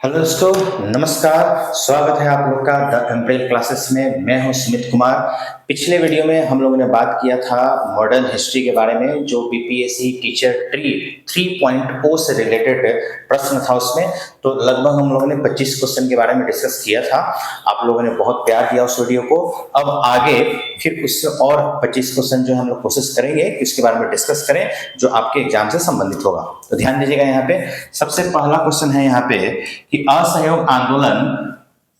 Hello दोस्तों, नमस्कार। स्वागत है आप लोग का द एम्ब्रेल क्लासेस में। मैं हूं सुमित कुमार। पिछले वीडियो में हम लोगों ने बात किया था मॉडर्न हिस्ट्री के बारे में, जो बीपीएससी टीचर ट्री 3.0 से रिलेटेड प्रश्न था उसमें। तो लगभग हम लोगों ने 25 क्वेश्चन के बारे में डिस्कस किया था। आप लोगों ने बहुत प्यार दिया उस वीडियो को। अब आगे फिर उससे और 25 क्वेश्चन जो हम लोग कोशिश करेंगे कि उसके बारे में डिस्कस करें, जो आपके एग्जाम से संबंधित होगा। तो ध्यान दीजिएगा, यहाँ पे सबसे पहला क्वेश्चन है यहाँ पे कि असहयोग आंदोलन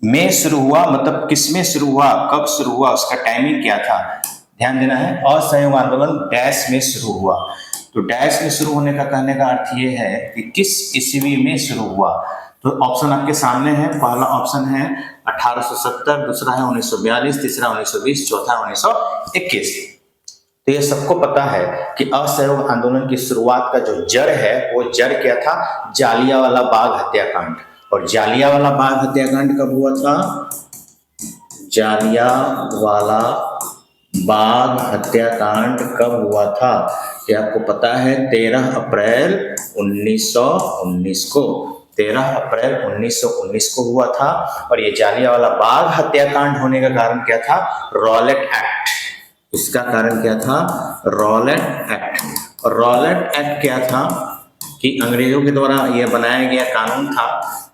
में शुरू हुआ, मतलब किसमें शुरू हुआ, कब शुरू हुआ, उसका टाइमिंग क्या था। ध्यान देना है, असहयोग आंदोलन डैश में शुरू हुआ। तो डैश में शुरू होने का कहने का अर्थ ये है कि किस ईस्वी में शुरू हुआ। तो ऑप्शन आपके सामने है। पहला ऑप्शन है 1870, दूसरा है 1942, तीसरा 1920, चौथा 1921। तो ये सबको पता है कि असहयोग आंदोलन की शुरुआत का जो जड़ है, वो जड़ क्या था, जालियांवाला बाग हत्याकांड। और जालियांवाला बाग हत्याकांड कब हुआ था? जालियांवाला बाग हत्याकांड कब हुआ था? ये आपको पता है, 13 अप्रैल 1919 को। 13 अप्रैल 1919 को हुआ था। और ये जालियांवाला बाग हत्याकांड होने का कारण क्या था? Rowlatt act. इसका कारण क्या था? Rowlatt act. और रॉलेट एक्ट क्या था कि अंग्रेजों के द्वारा यह बनाया गया कानून था,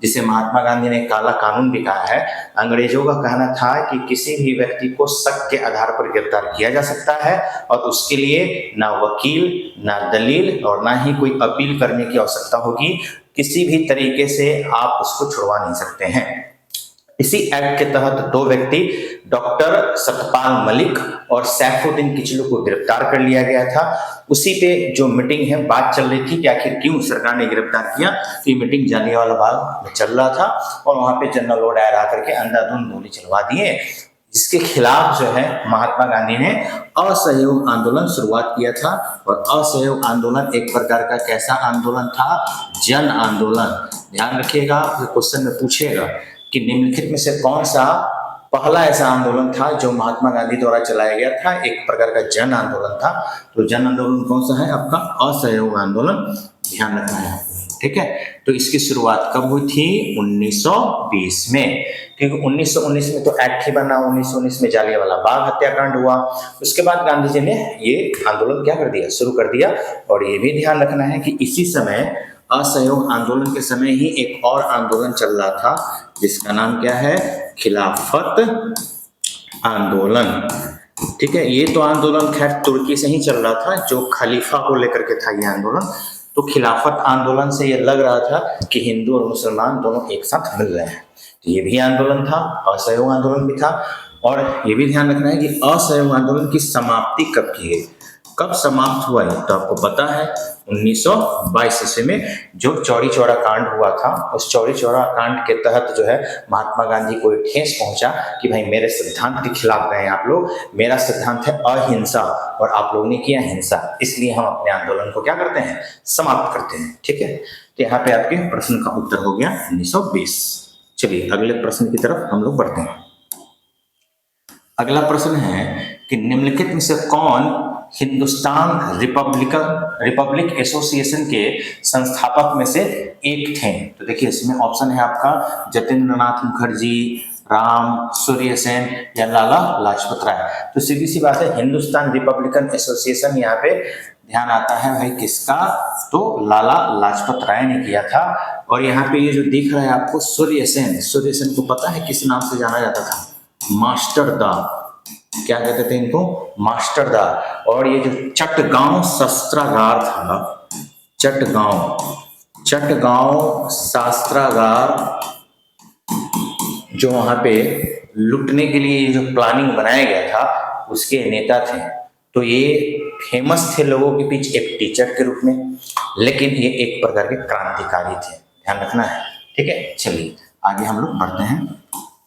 जिसे महात्मा गांधी ने काला कानून भी कहा है। अंग्रेजों का कहना था कि किसी भी व्यक्ति को शक के आधार पर गिरफ्तार किया जा सकता है, और उसके लिए ना वकील, ना दलील, और ना ही कोई अपील करने की आवश्यकता होगी। किसी भी तरीके से आप उसको छुड़वा नहीं सकते हैं। इसी एक्ट के तहत दो व्यक्ति, डॉक्टर सतपाल मलिक और सैफुद्दीन किचलू को गिरफ्तार कर लिया गया था। उसी पे जो मीटिंग है, बात चल रही थी कि आखिर क्यों सरकार ने गिरफ्तार किया। तो ये मीटिंग जालियांवाला बाग में चल रहा था, और वहां पे जनरल लॉ डायर आकर के अंधाधुंध गोली चलवा दिए, जिसके खिलाफ जो है महात्मा गांधी ने असहयोग आंदोलन शुरुआत किया था। और असहयोग आंदोलन एक प्रकार का कैसा आंदोलन था? जन आंदोलन। ध्यान रखिएगा, क्वेश्चन में पूछेगा कि निम्नलिखित में से कौन सा पहला ऐसा आंदोलन था जो महात्मा गांधी द्वारा चलाया गया था, एक प्रकार का जन आंदोलन था। तो जन आंदोलन कौन सा है? आपका असहयोग आंदोलन। ध्यान रखना है, ठीक है। तो इसकी शुरुआत कब हुई थी? 1920 में। क्योंकि 1919 में तो एक्ट ही बना, 1919 में जालियांवाला बाग हत्याकांड हुआ। उसके बाद गांधी जी ने ये आंदोलन क्या कर दिया? शुरू कर दिया। और ये भी ध्यान रखना है कि इसी समय, असहयोग आंदोलन के समय ही एक और आंदोलन चल रहा था, जिसका नाम क्या है? खिलाफत आंदोलन। ठीक है, ये तो आंदोलन खैर तुर्की से ही चल रहा था, जो खलीफा को लेकर के था ये आंदोलन। तो खिलाफत आंदोलन से ये लग रहा था कि हिंदू और मुसलमान दोनों एक साथ मिल रहे हैं। तो ये भी आंदोलन था, असहयोग आंदोलन भी था। और ये भी ध्यान रखना है कि असहयोग आंदोलन की समाप्ति कब की गई, कब समाप्त हुआ है? तो आपको पता है 1922 ईस्वी में जो चौरी चौरा कांड हुआ था। उस चौरी चौरा कांड के तहत जो है महात्मा गांधी को एक ठेस पहुंचा कि भाई मेरे सिद्धांत के खिलाफ गए आप लोग, मेरा सिद्धांत है अहिंसा और आप लोगों ने किया हिंसा, इसलिए हम अपने आंदोलन को क्या करते हैं? समाप्त करते हैं। ठीक है, तो यहाँ पे आपके प्रश्न का उत्तर हो गया 1920। चलिए अगले प्रश्न की तरफ हम लोग बढ़ते हैं। अगला प्रश्न है कि निम्नलिखित में से कौन हिंदुस्तान रिपब्लिक एसोसिएशन के संस्थापक में से एक थे? तो देखिए इसमें ऑप्शन है आपका जतीन्द्रनाथ मुखर्जी, राम सूर्य सेन या लाला लाजपत राय। तो सीधी सी बात है, हिंदुस्तान रिपब्लिकन एसोसिएशन यहाँ पे ध्यान आता है भाई किसका? तो लाला लाजपत राय ने किया था। और यहाँ पे ये जो दिख रहा है आपको सूर्य सेन को पता है किस नाम से जाना जाता था? मास्टर दा। क्या कहते थे इनको? मास्टर दा। और ये जो चटगांव शस्त्रागार था, चटगांव शस्त्रागार, जो वहां पे लुटने के लिए जो प्लानिंग बनाया गया था, उसके नेता थे। तो ये फेमस थे लोगों के बीच एक टीचर के रूप में, लेकिन ये एक प्रकार के क्रांतिकारी थे। ध्यान रखना है, ठीक है। चलिए आगे हम लोग बढ़ते हैं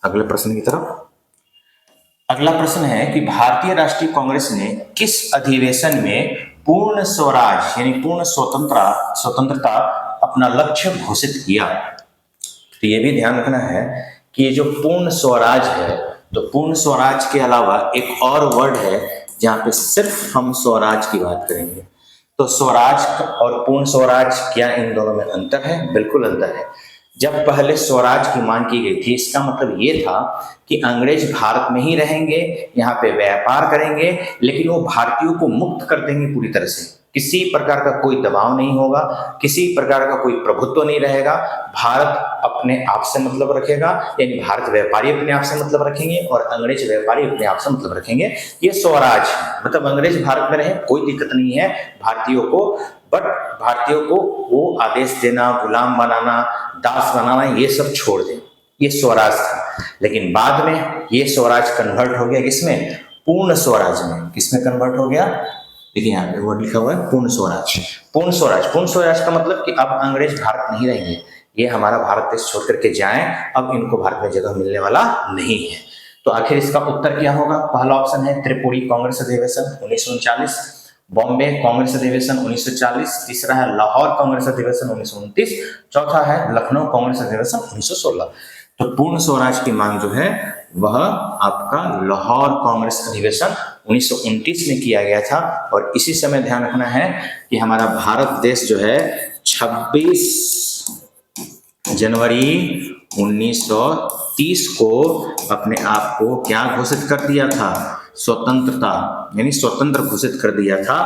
अगले प्रश्न की तरफ। अगला प्रश्न है कि भारतीय राष्ट्रीय कांग्रेस ने किस अधिवेशन में पूर्ण स्वराज यानी पूर्ण स्वतंत्रता अपना लक्ष्य घोषित किया? तो ये भी ध्यान रखना है कि ये जो पूर्ण स्वराज है, तो पूर्ण स्वराज के अलावा एक और वर्ड है जहां पे सिर्फ हम स्वराज की बात करेंगे। तो स्वराज और पूर्ण स्वराज, क्या इन दोनों में अंतर है? बिल्कुल अंतर है। जब पहले स्वराज की मांग की गई थी, इसका मतलब ये था कि अंग्रेज भारत में ही रहेंगे, यहाँ पे व्यापार करेंगे, लेकिन वो भारतीयों को मुक्त कर देंगे पूरी तरह से। किसी प्रकार का कोई दबाव नहीं होगा, किसी प्रकार का कोई प्रभुत्व नहीं रहेगा। भारत अपने आप से मतलब रखेगा, यानी भारत व्यापारी अपने आप से मतलब रखेंगे और अंग्रेज व्यापारी अपने आप से मतलब रखेंगे। ये स्वराज है, मतलब अंग्रेज भारत में रहे, कोई दिक्कत नहीं है भारतीयों को, बट भारतीयों को वो आदेश देना, गुलाम बनाना, दास बनाना, ये सब छोड़ दें। ये स्वराज था। लेकिन बाद में ये स्वराज कन्वर्ट हो गया किसमें? पूर्ण स्वराज में। किसमें कन्वर्ट हो गया? देखिए यहाँ पे वर्ड लिखा हुआ है पूर्ण स्वराज। पूर्ण स्वराज, पूर्ण स्वराज का मतलब कि अब अंग्रेज भारत नहीं रहेंगे, ये हमारा भारत देश छोड़ करके जाएं, अब इनको भारत में जगह मिलने वाला नहीं है। तो आखिर इसका उत्तर क्या होगा? पहला ऑप्शन है त्रिपुरी कांग्रेस अधिवेशन 1939, बॉम्बे कांग्रेस अधिवेशन 1940, तीसरा है लाहौर कांग्रेस अधिवेशन 1929, चौथा है लखनऊ कांग्रेस अधिवेशन 1916। तो पूर्ण स्वराज की मांग जो है वह आपका लाहौर कांग्रेस अधिवेशन 1929 में किया गया था। और इसी समय ध्यान रखना है कि हमारा भारत देश जो है 26 जनवरी 1930 को अपने आप को क्या घोषित कर दिया था? स्वतंत्रता, यानी स्वतंत्र घोषित कर दिया था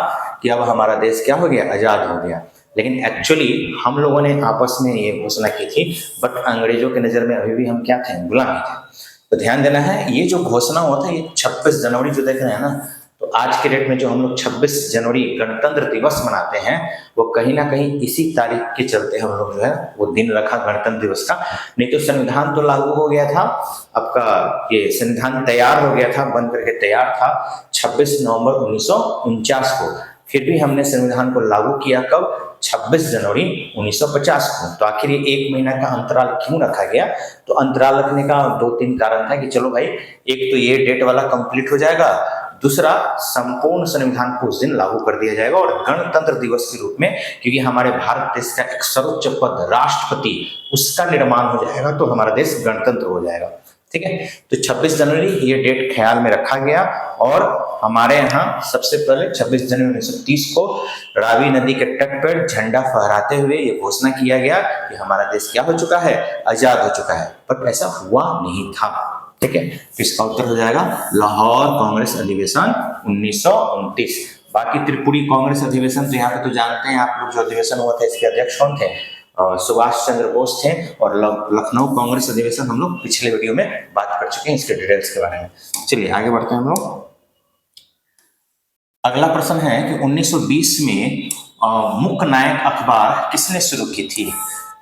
कि अब हमारा देश क्या हो गया? आजाद हो गया। लेकिन एक्चुअली हम लोगों ने आपस में ये घोषणा की थी, बट अंग्रेजों की नजर में अभी भी हम क्या थे? गुलाम ही थे। तो ध्यान देना है, ये जो घोषणा हुआ था, ये 26 जनवरी जो देख रहे हैं ना, तो आज के डेट में जो हम लोग 26 जनवरी गणतंत्र दिवस मनाते हैं, वो कहीं ना कहीं इसी तारीख के चलते हम लोग जो है वो दिन रखा गणतंत्र दिवस का। नहीं तो संविधान तो लागू हो गया था आपका, ये संविधान तैयार हो गया था, बन करके तैयार था 26 नवंबर 1949 को। फिर भी हमने संविधान को लागू किया कब? 26 जनवरी 1950 को। तो आखिर ये 1 महीना का अंतराल क्यों रखा गया? तो अंतराल रखने का 2-3 कारण था कि चलो भाई, एक तो ये डेट वाला कंप्लीट हो जाएगा, दूसरा संपूर्ण संविधान को उस दिन लागू कर दिया जाएगा, और गणतंत्र दिवस के रूप में, क्योंकि हमारे भारत देश का एक सर्वोच्च पद राष्ट्रपति, उसका निर्माण हो जाएगा, तो हमारा देश गणतंत्र हो जाएगा। ठीक है, तो 26 जनवरी ये डेट ख्याल में रखा गया। और हमारे यहाँ सबसे पहले 26 जनवरी 1930 को रावी नदी के तट पर झंडा फहराते हुए ये घोषणा किया गया कि हमारा देश क्या हो चुका है? आजाद हो चुका है। बट ऐसा हुआ नहीं था। ठीक है, तो इसका उत्तर हो जाएगा लाहौर कांग्रेस अधिवेशन 1929। बाकी त्रिपुरी कांग्रेस अधिवेशन तो यहाँ पे तो जानते हैं आप लोग, जो अधिवेशन हुआ था इसके अध्यक्ष कौन थे? सुभाष चंद्र बोस थे। और लखनऊ कांग्रेस अधिवेशन हम लोग पिछले वीडियो में बात कर चुके हैं इसके डिटेल्स के बारे में। चलिए आगे बढ़ते हैं हम लोग। अगला प्रश्न है कि 1920 में मुक नायक अखबार किसने शुरू की थी?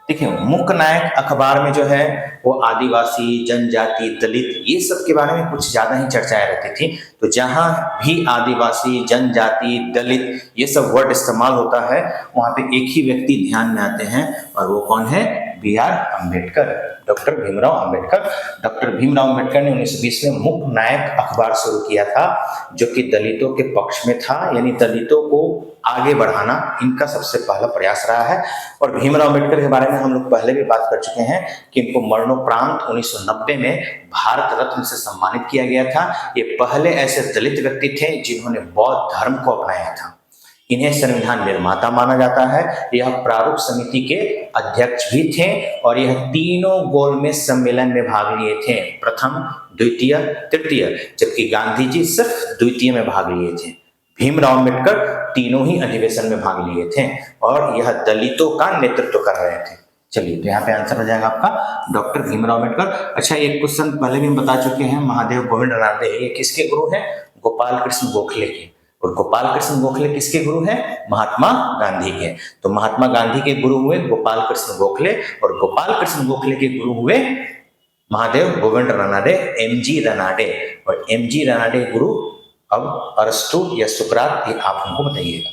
देखिए, मुक नायक अखबार में जो है वो आदिवासी, जनजाति, दलित, ये सब के बारे में कुछ ज्यादा ही चर्चाएं रहती थी। तो जहां भी आदिवासी, जनजाति, दलित, ये सब वर्ड इस्तेमाल होता है, वहां पे एक ही व्यक्ति ध्यान में आते हैं, और वो कौन है? B.R. Ambedkar, doctor Bhimrao Ambedkar. Doctor Bhimrao Ambedkar ने 1920 में मुक नायक अखबार शुरू किया था, जो कि दलितों के पक्ष में था, यानी दलितों को आगे बढ़ाना इनका सबसे पहला प्रयास रहा है। और भीमराव अम्बेडकर के बारे में हम लोग पहले भी बात कर चुके हैं कि इनको मरणोपरांत 1990 में भारत रत्न से सम्मानित किया गया था। ये पहले ऐसे दलित व्यक्ति थे जिन्होंने बौद्ध धर्म को अपनाया था। इन्हें संविधान निर्माता माना जाता है। यह प्रारूप समिति के अध्यक्ष भी थे, और यह तीनों गोलमेज सम्मेलन में भाग लिए थे, प्रथम, द्वितीय, तृतीय, जबकि गांधी जी सिर्फ द्वितीय में भाग लिए थे। भीमराव अम्बेडकर तीनों ही अधिवेशन में भाग लिए थे, और यह दलितों का नेतृत्व कर रहे थे। चलिए, तो यहाँ पे आंसर हो जाएगा आपका डॉक्टर भीमराव अम्बेडकर। अच्छा, एक क्वेश्चन पहले भी हम बता चुके हैं, महादेव गोविंद रानडे, ये किसके गुरु हैं? गोपाल कृष्ण गोखले के। और गोपाल कृष्ण गोखले किसके गुरु हैं? महात्मा गांधी के। तो महात्मा गांधी के गुरु हुए गोपाल कृष्ण गोखले, और गोपाल कृष्ण गोखले के गुरु हुए महादेव गोविंद रानडे, MG रानडे। और MG रानडे गुरु अब अरस्तु या सुकरात, ये आप हमको बताइएगा।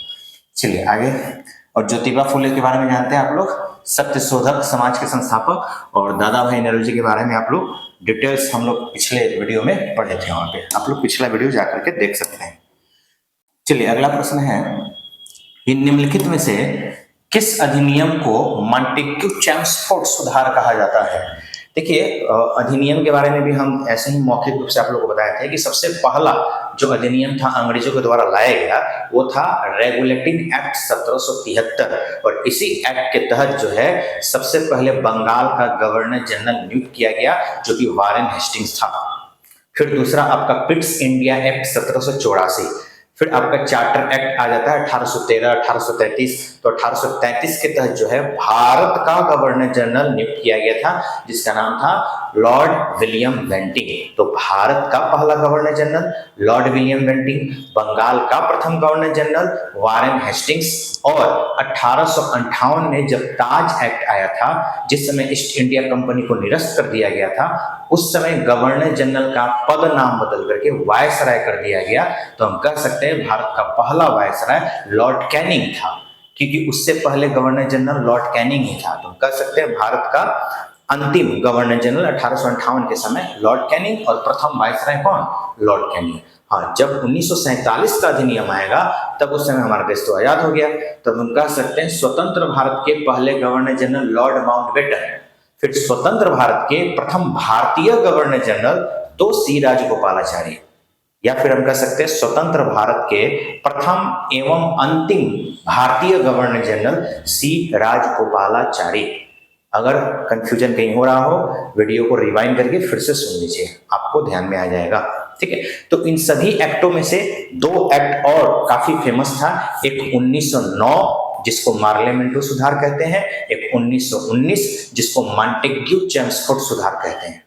चलिए आगे। और ज्योतिबा फुले के बारे में जानते हैं आप लोग, सत्य शोधक समाज के संस्थापक। और दादा भाई नौरोजी के बारे में आप लोग डिटेल्स हम लोग पिछले वीडियो में पढ़े थे, वहां पे आप लोग पिछला वीडियो जाकर के देख सकते हैं। चलिए अगला प्रश्न है, इन निम्नलिखित में से किस अधिनियम को मॉन्टेग्यू चेम्सफोर्ड सुधार कहा जाता है? देखिए अधिनियम के बारे में भी हम ऐसे ही मौखिक रूप से आप लोगों को बताए थे कि सबसे पहला जो अधिनियम था अंग्रेजों के द्वारा लाया गया वो था रेगुलेटिंग एक्ट 1773 और इसी एक्ट के तहत जो है सबसे पहले बंगाल का गवर्नर जनरल नियुक्त किया गया जो कि वारेन हेस्टिंग्स था। फिर दूसरा आपका पिट्स इंडिया एक्ट 1784, फिर आपका चार्टर एक्ट आ जाता है 1813 1833। तो 1833 के तहत जो है भारत का गवर्नर जनरल नियुक्त किया गया था जिसका नाम था लॉर्ड विलियम बेंटिंग। तो भारत का पहला governor general Lord William Bentinck, Bengal का प्रथम गवर्नर जनरल वारेन हेस्टिंग्स। और 1858 में जब ताज एक्ट आया था जिस समय ईस्ट इंडिया कंपनी को निरस्त कर दिया गया था उस समय गवर्नर जनरल का पद नाम बदल करके वायसराय कर दिया गया। तो हम कह सकते हैं भारत का पहला वायसराय लॉर्ड कैनिंग था क्योंकि उससे पहले गवर्नर जनरल लॉर्ड कैनिंग ही था। तो हम कह सकते हैं भारत का अंतिम गवर्नर जनरल 1858 के समय लॉर्ड कैनिंग और प्रथम वायसराय कौन, लॉर्ड कैनिंग। हाँ, जब 1947 का अधिनियम आएगा तब उस समय हमारा देश तो आजाद हो गया। तब हम कह सकते हैं स्वतंत्र भारत के पहले गवर्नर जनरल लॉर्ड माउंटबेटन, फिर स्वतंत्र भारत के प्रथम भारतीय गवर्नर जनरल तो सी राजगोपालाचारी, या फिर हम कह सकते हैं स्वतंत्र भारत के प्रथम एवं अंतिम भारतीय गवर्नर जनरल सी राजगोपालाचारी। अगर कंफ्यूजन कहीं हो रहा हो वीडियो को रिवाइंड करके फिर से सुन लीजिए, आपको ध्यान में आ जाएगा। ठीक है, तो इन सभी एक्टों में से दो एक्ट और काफी फेमस था, एक 1909 जिसको मार्लेमेंटो सुधार कहते हैं, एक 1919 जिसको मॉन्टेग्यू चेम्सफोर्ड सुधार कहते हैं।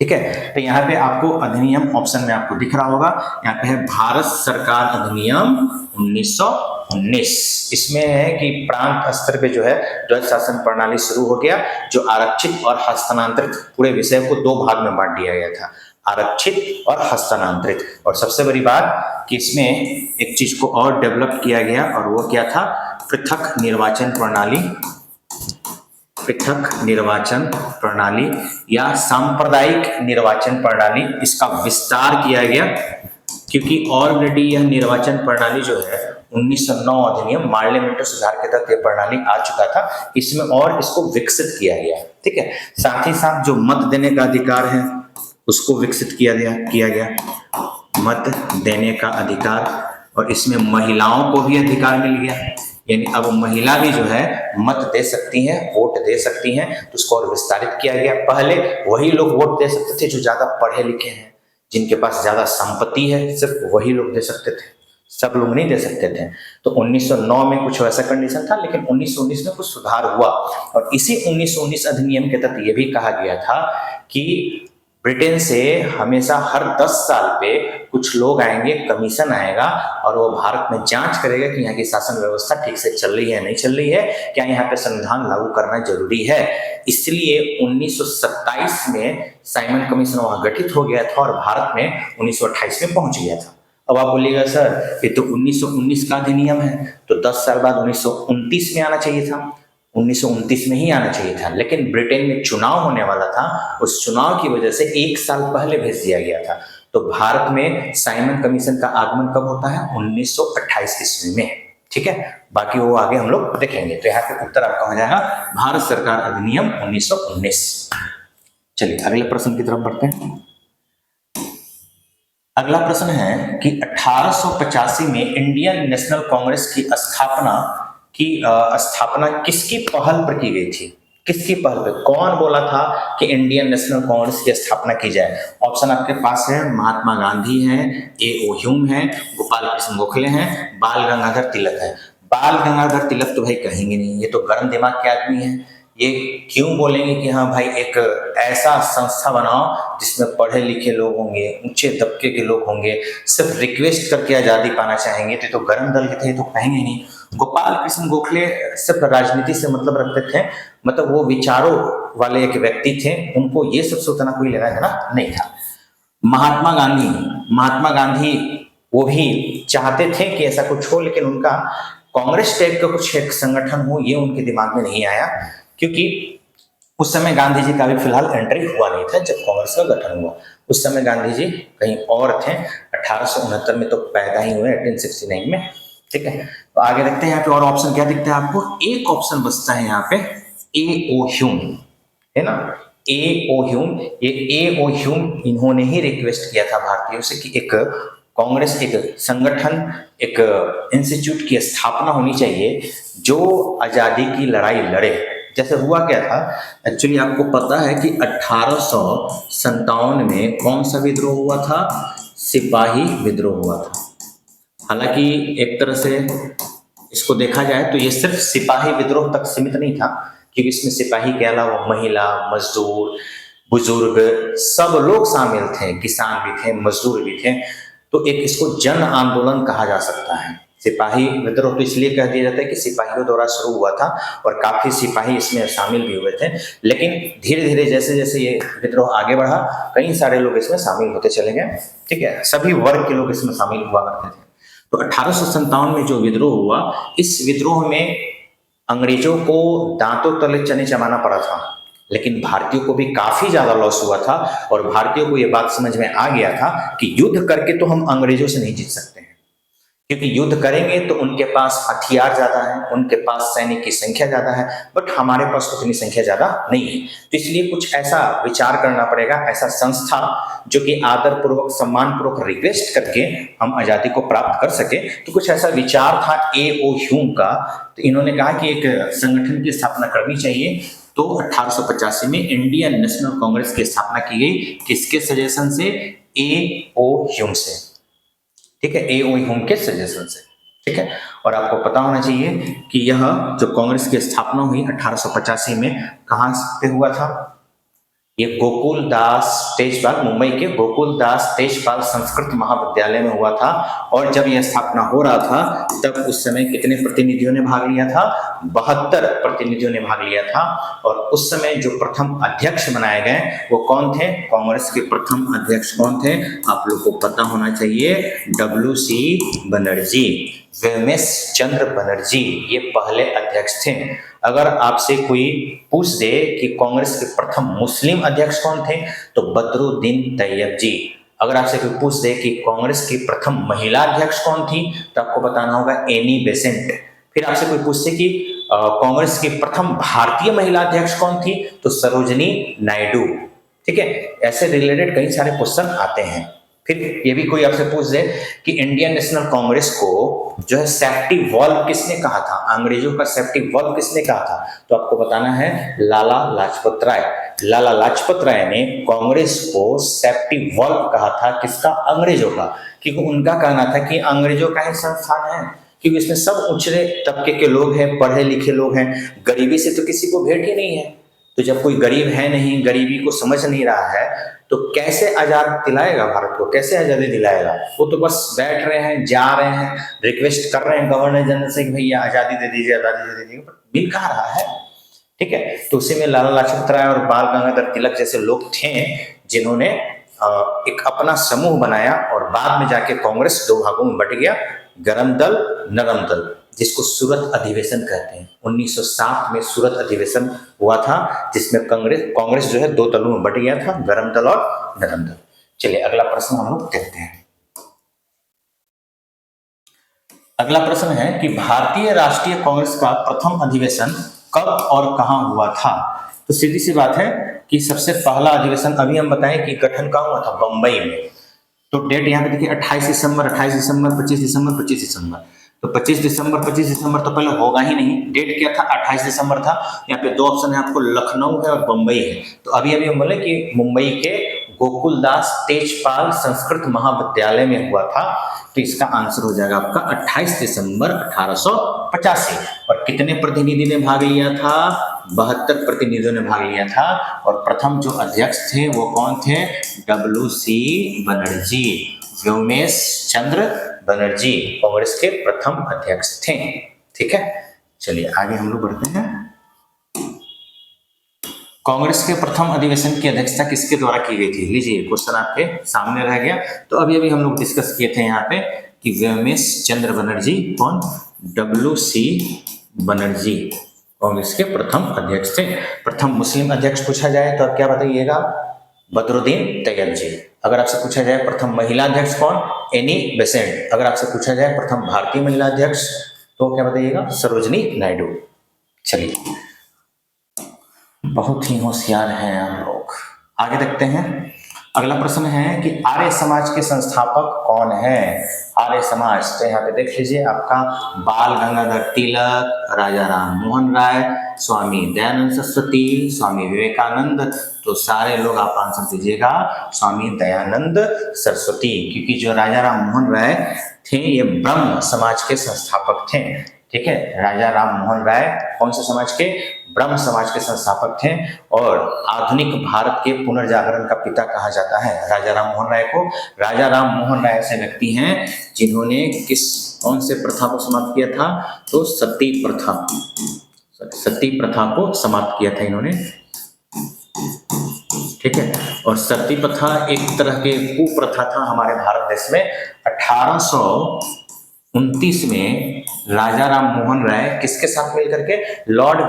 ठीक है, तो यहाँ पे आपको अधिनियम ऑप्शन में आपको दिख रहा होगा, यहाँ पे है भारत सरकार अधिनियम 1919। इसमें है कि प्रांत स्तर पे जो है द्वैध शासन प्रणाली शुरू हो गया जो आरक्षित और हस्तांतरित पूरे विषय को दो भाग में बांट दिया गया था, आरक्षित और हस्तांतरित। और सबसे बड़ी बात कि इसमें एक चीज को और डेवलप किया गया और वो क्या था, पृथक निर्वाचन प्रणाली, पृथक निर्वाचन प्रणाली या सांप्रदायिक निर्वाचन प्रणाली, इसका विस्तार किया गया क्योंकि ऑलरेडी यह निर्वाचन प्रणाली जो है 1909 अधिनियम मार्लेमेंटो सुधार के तहत यह प्रणाली आ चुका था, इसमें और इसको विकसित किया गया। ठीक है, साथ ही साथ जो मत देने का अधिकार है उसको विकसित किया गया मत देने का अधिकार, और इसमें महिलाओं को भी अधिकार मिल गया, यानी अब महिला भी जो है मत दे सकती हैं, वोट दे सकती हैं, तो उसको और विस्तारित किया गया। पहले वही लोग वोट दे सकते थे जो ज्यादा पढ़े लिखे हैं, जिनके पास ज्यादा संपत्ति है, सिर्फ वही लोग दे सकते थे, सब लोग नहीं दे सकते थे। तो 1909 में कुछ वैसा कंडीशन था, लेकिन 1919 में कुछ सुधार हुआ और इसी 1919 अधिनियम के तहत यह भी कहा गया था कि ब्रिटेन से हमेशा हर 10 साल पे कुछ लोग आएंगे, कमीशन आएगा और वो भारत में जांच करेगा कि यहाँ की शासन व्यवस्था ठीक से चल रही है नहीं चल रही है, क्या यहाँ पे संविधान लागू करना जरूरी है। इसलिए 1927 में साइमन कमीशन वहां गठित हो गया था और भारत में 1928 में पहुंच गया था। अब आप बोलिएगा सर ये तो 1919 का अधिनियम है, तो 10 साल बाद 1929 में आना चाहिए था, 1929 में ही आना चाहिए था, लेकिन ब्रिटेन में चुनाव होने वाला था, उस चुनाव की वजह से 1 साल पहले भेज दिया गया था। तो भारत में साइमन कमीशन का आगमन कब होता है, 1928 ईस्वी में। ठीक है, बाकी वो आगे हम लोग देखेंगे। तो यहाँ पे उत्तर आपका हो जाएगा भारत सरकार अधिनियम 1919। चलिए अगले प्रश्न की तरफ बढ़ते हैं। अगला प्रश्न है कि 1885 में इंडियन नेशनल कांग्रेस की स्थापना किसकी पहल पर की गई थी, किसकी पहल पर, कौन बोला था कि इंडियन नेशनल कांग्रेस की स्थापना की जाए। ऑप्शन आपके पास है, महात्मा गांधी हैं, ए.ओ. ह्यूम हैं, गोपाल कृष्ण गोखले हैं, बाल गंगाधर तिलक है। बाल गंगाधर तिलक तो भाई कहेंगे नहीं, ये तो गर्म दिमाग के आदमी हैं, ये क्यों बोलेंगे कि हाँ भाई एक ऐसा संस्था बनाओ जिसमें पढ़े लिखे लोग होंगे, ऊंचे तबके के लोग होंगे, सिर्फ रिक्वेस्ट करके आजादी पाना चाहेंगे, तो गर्म दल के थे, तो कहेंगे नहीं। गोपाल कृष्ण गोखले सिर्फ राजनीति से मतलब रखते थे, मतलब वो विचारों वाले एक व्यक्ति थे, उनको ये सब उतना कोई लेना देना नहीं था। महात्मा गांधी वो भी चाहते थे कि ऐसा कुछ हो, लेकिन उनका कांग्रेस टाइप का कुछ एक संगठन हो ये उनके दिमाग में नहीं आया, क्योंकि उस समय गांधी जी का भी फिलहाल एंट्री हुआ नहीं था जब कांग्रेस का गठन हुआ। उस समय गांधी जी कहीं और थे, 1869 में तो पैदा ही हुए, 1869 में। ठीक है, तो आगे देखते हैं यहाँ पे और ऑप्शन क्या दिखता है आपको। एक ऑप्शन बचता है यहाँ पे, ए.ओ. ह्यूम है ना, ए ओ ह्यूम, ये ए ओ ह्यूम इन्होंने ही रिक्वेस्ट किया था भारतीयों से कि एक कांग्रेस, एक संगठन, एक इंस्टीट्यूट की स्थापना होनी चाहिए जो आज़ादी की लड़ाई लड़े। जैसे हुआ क्या था, एक्चुअली आपको पता है कि 1857 में कौन सा विद्रोह हुआ था? सिपाही विद्रोह हुआ था। हालांकि एक तरह से इसको देखा जाए तो ये सिर्फ सिपाही विद्रोह तक सीमित नहीं था, क्योंकि इसमें सिपाही के अलावा महिला, मजदूर, बुजुर्ग सब लोग शामिल थे, किसान भी थे, मजदूर भी थे। तो एक इसको जन आंदोलन कहा जा सकता है। सिपाही विद्रोह तो इसलिए कह दिया जाता है कि सिपाहियों द्वारा शुरू हुआ था और काफी सिपाही इसमें शामिल भी हुए थे। लेकिन धीरे धीरे जैसे जैसे ये विद्रोह आगे बढ़ा, कई सारे लोग इसमें शामिल होते चले गए। ठीक है, सभी वर्ग के लोग इसमें शामिल हुआ करते थे। तो 1857 में जो विद्रोह हुआ, इस विद्रोह में अंग्रेजों को दांतों तले चने चबाना पड़ा था, लेकिन भारतीयों को भी काफी ज्यादा लॉस हुआ था और भारतीयों को यह बात समझ में आ गया था कि युद्ध करके तो हम अंग्रेजों से नहीं जीत सकते हैं, क्योंकि युद्ध करेंगे तो उनके पास हथियार ज्यादा है, उनके पास सैनिक की संख्या ज्यादा है, बट हमारे पास उतनी संख्या ज्यादा नहीं है। तो इसलिए कुछ ऐसा विचार करना पड़ेगा, ऐसा संस्था जो कि आदर पूर्वक, सम्मान पूर्वक रिक्वेस्ट करके हम आजादी को प्राप्त कर सके। तो कुछ ऐसा विचार था ए ओ ह्यूम का। तो इन्होंने कहा कि एक संगठन की स्थापना करनी चाहिए। तो 1885 में इंडियन नेशनल कांग्रेस की स्थापना की गई। किसके सजेशन से? ए ओ ह्यूम से। ठीक है, ए ओ ह्यूम के सजेशन से। ठीक है, और आपको पता होना चाहिए कि यह जो कांग्रेस की स्थापना हुई 1885 में कहां पे हुआ था? ये गोकुल दास तेजपाल, मुंबई के गोकुल दास तेजपाल संस्कृत महाविद्यालय में हुआ था। और जब यह स्थापना हो रहा था तब उस समय कितने प्रतिनिधियों ने भाग लिया था? 72 प्रतिनिधियों ने भाग लिया था। और उस समय जो प्रथम अध्यक्ष बनाए गए वो कौन थे? कांग्रेस के प्रथम अध्यक्ष कौन थे? आप लोग को पता होना चाहिए, WC बनर्जी, व्योमेश चंद्र बनर्जी, ये पहले अध्यक्ष थे। अगर आपसे कोई पूछ दे कि कांग्रेस के प्रथम मुस्लिम अध्यक्ष कौन थे, तो बदरुद्दीन तैयब जी। अगर आपसे कोई पूछ दे कि कांग्रेस की प्रथम महिला अध्यक्ष कौन थी, तो आपको बताना होगा एनी बेसेंट। फिर आपसे कोई पूछे कि कांग्रेस की प्रथम भारतीय महिला अध्यक्ष कौन थी, तो सरोजनी नायडू। ठीक है, ऐसे रिलेटेड कई सारे क्वेश्चन आते हैं। फिर ये भी कोई आपसे पूछ दे कि इंडियन नेशनल कांग्रेस को जो है सेफ्टी वॉल्व किसने कहा था, अंग्रेजों का सेफ्टी वॉल्व किसने कहा था, तो आपको बताना है लाला लाजपत राय। लाला लाजपत राय ने कांग्रेस को सेफ्टी वॉल्व कहा था। किसका? अंग्रेजों का। क्योंकि उनका कहना था कि अंग्रेजों का ही संस्थान है, क्योंकि इसमें सब उछले तबके के लोग हैं, पढ़े लिखे लोग हैं, गरीबी से तो किसी को भेंट ही नहीं है। तो जब कोई गरीब है नहीं, गरीबी को समझ नहीं रहा है, तो कैसे आजाद दिलाएगा भारत को, कैसे आजादी दिलाएगा? वो तो बस बैठ रहे हैं, जा रहे हैं, रिक्वेस्ट कर रहे हैं गवर्नर जनरल से कि भैया आजादी दे दीजिए, आजादी दे दीजिए, मिल कहाँ रहा है। ठीक है, तो उसी में लाला लाजपत राय और बाल गंगाधर तिलक जैसे लोग थे जिन्होंने एक अपना समूह बनाया और बाद में जाके कांग्रेस दो भागों में बट गया, गरम दल, नरम दल, जिसको सूरत अधिवेशन कहते हैं। 1907 में सूरत अधिवेशन हुआ था, जिसमें कांग्रेस जो है दो दलों में बट गया था, गरम दल और नरम दल। चलिए अगला प्रश्न हम लोग देखते हैं। अगला प्रश्न है कि भारतीय राष्ट्रीय कांग्रेस का प्रथम अधिवेशन कब और कहां हुआ था? तो सीधी सी बात है कि सबसे पहला अधिवेशन अभी हम बताएं कि गठन कहां हुआ था? बंबई में। तो डेट यहाँ पे देखिए 28 दिसंबर, 25 दिसंबर। तो 25 दिसंबर तो पहले होगा ही नहीं। डेट क्या था? 28 दिसंबर था। यहाँ पे दो ऑप्शन है आपको, लखनऊ है और बंबई है। तो अभी अभी हम बोले कि मुंबई के गोकुलदास तेजपाल संस्कृत महाविद्यालय में हुआ था। तो इसका आंसर हो जाएगा आपका 28 दिसंबर 1885। और कितने प्रतिनिधि ने भाग लिया था? 72 प्रतिनिधियों ने भाग लिया था। और प्रथम जो अध्यक्ष थे वो कौन थे? WC बनर्जी, व्योमेश चंद्र बनर्जी कांग्रेस के प्रथम अध्यक्ष थे। ठीक है, चलिए आगे हम लोग बढ़ते हैं। कांग्रेस के प्रथम अधिवेशन की अध्यक्षता किसके द्वारा की गई थी? लीजिए क्वेश्चन आपके सामने रह गया। तो अभी अभी हम लोग डिस्कस किए थे यहाँ पे कि व्योमेश चंद्र बनर्जी कौन? WC बनर्जी कांग्रेस के प्रथम अध्यक्ष थे। प्रथम मुस्लिम अध्यक्ष पूछा जाए तो आप क्या बताइएगा? बदरुद्दीन तैयब जी। अगर आपसे पूछा जाए प्रथम महिला अध्यक्ष कौन? Annie Besant. अगर आपसे पूछा जाए प्रथम भारतीय महिला अध्यक्ष तो क्या बताइएगा? सरोजनी नायडू। चलिए, बहुत ही होशियार हैं आप लोग। आगे देखते हैं। अगला प्रश्न है कि आर्य समाज के संस्थापक कौन है? आर्य समाज, तो यहाँ पे देख लीजिए आपका बाल गंगाधर तिलक, राजा राम मोहन राय, स्वामी दयानंद सरस्वती, स्वामी विवेकानंद। तो सारे लोग आप आंसर दीजिएगा स्वामी दयानंद सरस्वती, क्योंकि जो राजा राम मोहन राय थे ये ब्रह्म समाज के संस्थापक थे। ठीक है, राजा राम मोहन राय कौन से समाज के? ब्रह्म समाज के संस्थापक थे और आधुनिक भारत के पुनर्जागरण का पिता कहा जाता है राजा राम मोहन राय को। राजा राम मोहन राय ऐसे व्यक्ति हैं जिन्होंने कौन से प्रथा को समाप्त किया था? तो सती प्रथा को समाप्त किया था इन्होंने। ठीक है, और सती प्रथा एक तरह के कुप्रथा था हमारे भारत देश में। 1829 में राजा राम मोहन राय किसके साथ मिलकर के? लॉर्ड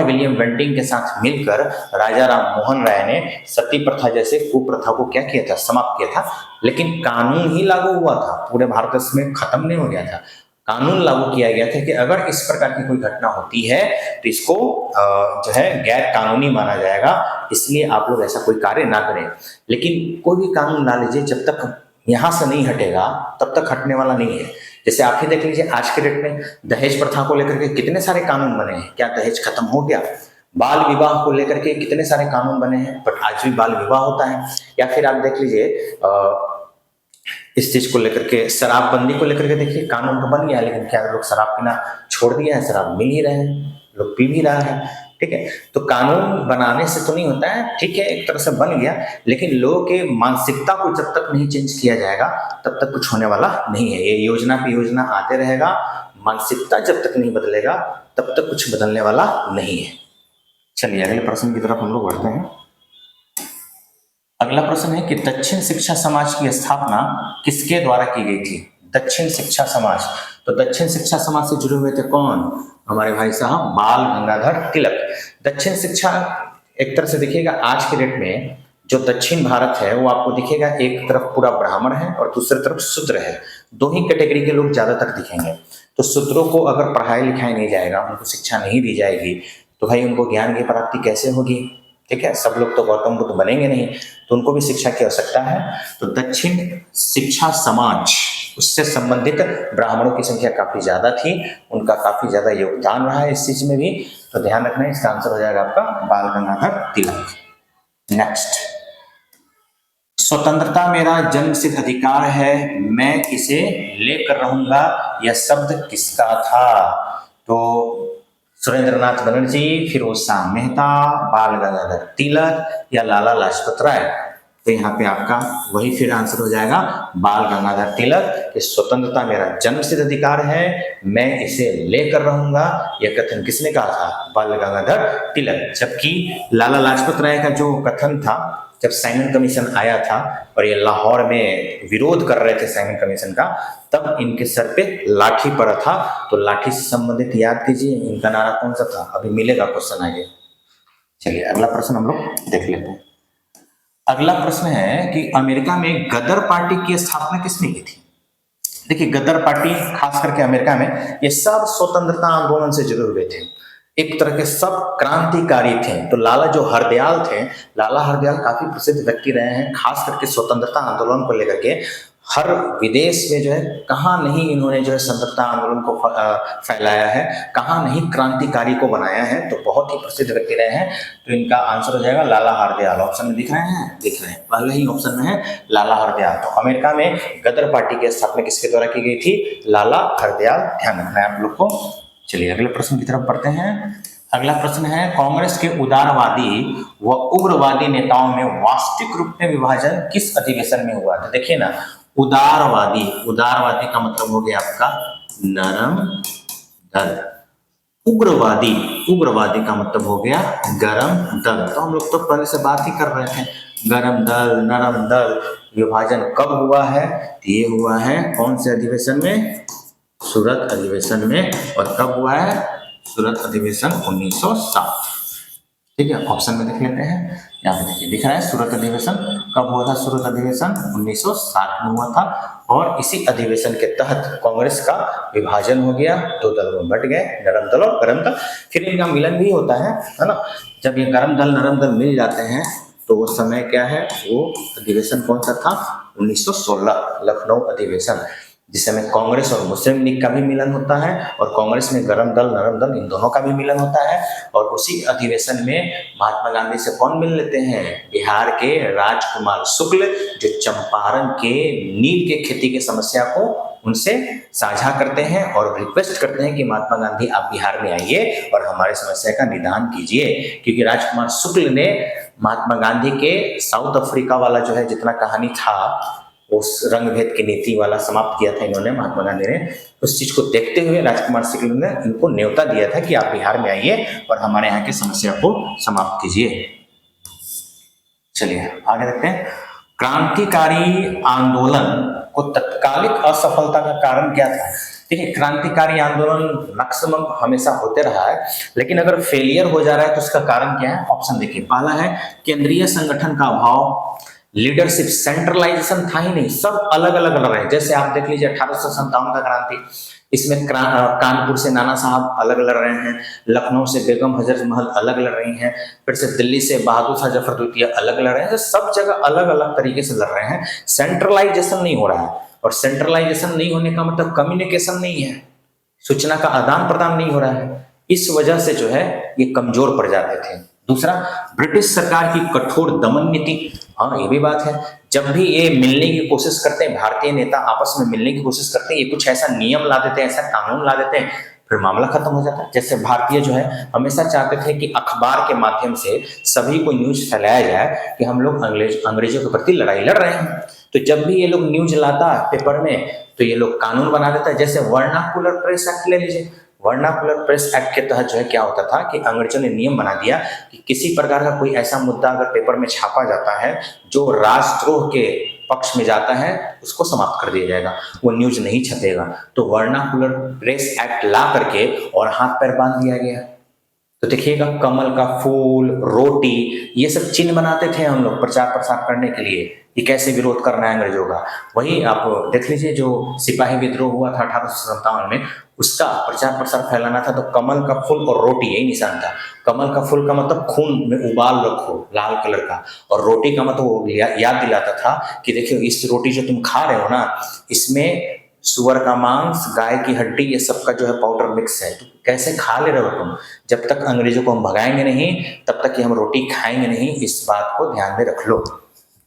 विलियम बेंटिंग के साथ मिलकर राजा राम मोहन राय ने सती प्रथा जैसे कुप्रथा को क्या किया था? समाप्त किया था। लेकिन कानून ही लागू हुआ था, पूरे भारत देश में खत्म नहीं हो गया था। कानून लागू किया गया था कि अगर इस प्रकार की कोई घटना होती है तो इसको जो है गैर कानूनी माना जाएगा, इसलिए आप लोग ऐसा कोई कार्य ना करें। लेकिन कोई भी कानून ला लीजिए, जब तक यहां से नहीं हटेगा तब तक हटने वाला नहीं है। जैसे आप ही देख लीजिए आज के डेट में दहेज प्रथा को लेकर के कितने सारे कानून बने हैं, क्या दहेज खत्म हो गया? बाल विवाह को लेकर के कितने सारे कानून बने हैं, बट आज भी बाल विवाह होता है। या फिर आप देख लीजिए इस चीज को लेकर के, शराबबंदी को लेकर के देखिए, कानून तो बन गया लेकिन क्या लोग शराब पीना छोड़ दिया है? शराब मिल ही रहे हैं, लोग पी भी रहा है। ठीक है, तो कानून बनाने से तो नहीं होता है, ठीक है एक तरह से बन गया, लेकिन लोगों के मानसिकता को जब तक नहीं चेंज किया जाएगा तब तक कुछ होने वाला नहीं है। ये योजना पे योजना आते रहेगा, मानसिकता जब तक नहीं बदलेगा तब तक कुछ बदलने वाला नहीं है। चलिए अगले प्रश्न की तरफ हम लोग बढ़ते हैं। अगला प्रश्न है कि दक्षिण शिक्षा समाज की स्थापना किसके द्वारा की गई थी? दक्षिण शिक्षा समाज, तो दक्षिण शिक्षा समाज से जुड़े हुए थे कौन? हमारे भाई साहब बाल गंगाधर तिलक। दक्षिण शिक्षा एक तरह से देखिएगा आज के डेट में जो दक्षिण भारत है वो आपको दिखेगा एक तरफ पूरा ब्राह्मण है और दूसरी तरफ शूद्र है। दो ही कैटेगरी के लोग ज्यादातर दिखेंगे। तो शूद्रों को अगर पढ़ाई लिखाई नहीं जाएगा, उनको शिक्षा नहीं दी जाएगी, तो भाई उनको ज्ञान की प्राप्ति कैसे होगी? ठीक है, सब लोग तो गौतम बुद्ध बनेंगे नहीं, तो उनको भी शिक्षा की आवश्यकता है। तो दक्षिण शिक्षा समाज, उससे संबंधित ब्राह्मणों की संख्या काफी ज्यादा थी, उनका काफी ज्यादा योगदान रहा है इस चीज में भी। तो ध्यान रखना, इसका आंसर हो जाएगा आपका बाल गंगाधर तिलक। नेक्स्ट, स्वतंत्रता मेरा जन्मसिद्ध अधिकार है, मैं इसे लेकर रहूंगा, यह शब्द किसका था? तो सुरेंद्रनाथ बनर्जी, फिरोज शाह मेहता, बाल गंगाधर तिलक या लाला लाजपत राय? तो यहाँ पे आपका वही फिर आंसर हो जाएगा बाल गंगाधर तिलक कि स्वतंत्रता मेरा जन्मसिद्ध अधिकार है, मैं इसे लेकर रहूंगा। यह कथन किसने कहा था? बाल गंगाधर तिलक। जबकि लाला लाजपत राय का जो कथन था, जब साइमन कमीशन आया था और ये लाहौर में विरोध कर रहे थे साइमन कमीशन का, तब इनके सर पे लाठी पड़ा था। तो लाठी से संबंधित याद कीजिए इनका नारा कौन सा था, अभी मिलेगा क्वेश्चन आगे। चलिए अगला प्रश्न हम लोग देख लेते हैं। अगला प्रश्न है कि अमेरिका में गदर पार्टी की स्थापना किसने की थी? देखिए गदर पार्टी खास करके अमेरिका में ये सब स्वतंत्रता आंदोलन से जुड़े हुए थे, एक तरह के सब क्रांतिकारी थे। तो लाला जो हरदयाल थे, लाला हरदयाल काफी प्रसिद्ध व्यक्ति रहे हैं, खास करके स्वतंत्रता आंदोलन को लेकर के। हर विदेश में जो है कहाँ नहीं इन्होंने जो है स्वतंत्रता आंदोलन को फैलाया है, कहाँ नहीं क्रांतिकारी को बनाया है। तो बहुत ही प्रसिद्ध व्यक्ति रहे हैं। तो इनका आंसर हो जाएगा लाला हरदयाल। ऑप्शन में दिख रहे हैं, दिख रहे हैं, पहले ही ऑप्शन में है लाला हरदयाल। तो अमेरिका में गदर पार्टी की स्थापना किसके द्वारा की गई थी? लाला हरदयाल। ध्यान रखना है आप लोग को। चलिए अगले प्रश्न की तरफ बढ़ते हैं। अगला प्रश्न है कांग्रेस के उदारवादी व उग्रवादी नेताओं में वास्तविक रूप में विभाजन किस अधिवेशन में हुआ था? देखिए ना, उदारवादी, उदारवादी का मतलब हो गया आपका नरम दल, उग्रवादी, उग्रवादी का मतलब हो गया गरम दल। तो हम लोग तो पहले से बात ही कर रहे थे, गरम दल, नरम दल। विभाजन कब हुआ है? ये हुआ है कौन से अधिवेशन में? सूरत अधिवेशन में। और कब हुआ है? सूरत अधिवेशन 1907। ठीक है, ऑप्शन में देख लेते हैं। यहाँ पे देखिए दिख रहा है सूरत अधिवेशन कब हुआ था। सूरत अधिवेशन 1960 में हुआ था और इसी अधिवेशन के तहत कांग्रेस का विभाजन हो गया, दो दलों में बट गए, नरम दल और गरम दल। फिर इनका मिलन भी होता है ना। जब ये गरम दल नरम दल मिल जाते हैं तो वो समय क्या है, वो अधिवेशन कौन सा था, 1916 लखनऊ अधिवेशन, जिस समय कांग्रेस और मुस्लिम लीग का भी मिलन होता है और कांग्रेस में गरम दल नरम दल इन दोनों का भी मिलन होता है। और उसी अधिवेशन में महात्मा गांधी से कौन मिल लेते हैं, बिहार के राजकुमार शुक्ल, जो चंपारण के नील के खेती की समस्या को उनसे साझा करते हैं और रिक्वेस्ट करते हैं कि महात्मा गांधी आप बिहार में आइए और हमारे समस्या का निदान कीजिए। क्योंकि राजकुमार शुक्ल ने महात्मा गांधी के साउथ अफ्रीका वाला जो है जितना कहानी था, उस रंग भेद की नीति वाला समाप्त किया था इन्होंने, महात्मा गांधी ने। उस चीज को देखते हुए राजकुमार शुक्ल ने इनको न्योता दिया था कि आप बिहार में आइए और हमारे यहाँ की समस्या को समाप्त कीजिए। चलिए आगे देखते हैं। क्रांतिकारी आंदोलन को तत्कालिक असफलता का कारण क्या था। देखिए, क्रांतिकारी आंदोलन मैक्सिमम हमेशा होते रहा है, लेकिन अगर फेलियर हो जा रहा है तो उसका कारण क्या है। ऑप्शन देखिए, पहला है केंद्रीय संगठन का अभाव, लीडरशिप सेंट्रलाइजेशन था ही नहीं, सब अलग अलग लड़ रहे हैं। जैसे आप देख लीजिए 1857 का क्रांति, इसमें कानपुर से नाना साहब अलग लड़ रहे हैं, लखनऊ से बेगम हजरत महल अलग लड़ रही हैं, फिर से दिल्ली से बहादुर शाह जफर द्वितीय अलग लड़ रहे हैं। सब जगह अलग अलग तरीके से लड़ रहे हैं, सेंट्रलाइजेशन नहीं हो रहा है। और सेंट्रलाइजेशन नहीं होने का मतलब कम्युनिकेशन नहीं है, सूचना का आदान प्रदान नहीं हो रहा है। इस वजह से जो है ये कमजोर पड़ जाते थे। दूसरा, ब्रिटिश सरकार की कठोर दमन नीति। हाँ, ये भी बात है, जब भी ये मिलने की कोशिश करते हैं, भारतीय नेता आपस में मिलने की कोशिश करते हैं, ये कुछ ऐसा नियम ला देते हैं, ऐसा कानून ला देते हैं, फिर मामला खत्म हो जाता है। जैसे भारतीय जो है हमेशा चाहते थे कि अखबार के माध्यम से सभी को न्यूज फैलाया जाए कि हम लोग अंग्रेजों के प्रति लड़ाई लड़ रहे हैं। तो जब भी ये लोग न्यूज लाता पेपर में तो ये लोग कानून बना देता है। जैसे वर्नाकुलर प्रेस एक्ट ले लीजिए, वर्नाकुलर प्रेस एक्ट के तहत जो है क्या होता था कि अंग्रेजों ने नियम बना दिया कि किसी प्रकार का कोई ऐसा मुद्दा अगर पेपर में छापा जाता है जो राष्ट्रद्रोह के पक्ष में जाता है, उसको समाप्त कर दिया जाएगा, वो न्यूज नहीं छपेगा। तो वर्नाकुलर प्रेस एक्ट ला करके और हाथ पैर बांध दिया गया। तो देखिएगा, कमल का फूल, रोटी, ये सब चिन्ह बनाते थे हम लोग प्रचार प्रसार करने के लिए कि कैसे विरोध करना है अंग्रेजों का। वही आप देख लीजिए, जो सिपाही विद्रोह हुआ था 1857 में, उसका प्रचार प्रसार फैलाना था तो कमल का फूल और रोटी यही निशान था। कमल का फूल का मतलब खून में उबाल रखो लाल कलर का, और रोटी का मतलब वो याद दिलाता था कि देखियो इस रोटी जो तुम खा रहे हो ना, इसमें सुअर का मांस, गाय की हड्डी, ये सबका जो है पाउडर मिक्स है, तो कैसे खा ले रहे हो तुम। जब तक अंग्रेजों को हम भगाएंगे नहीं तब तक कि हम रोटी खाएंगे नहीं, इस बात को ध्यान में रख लो।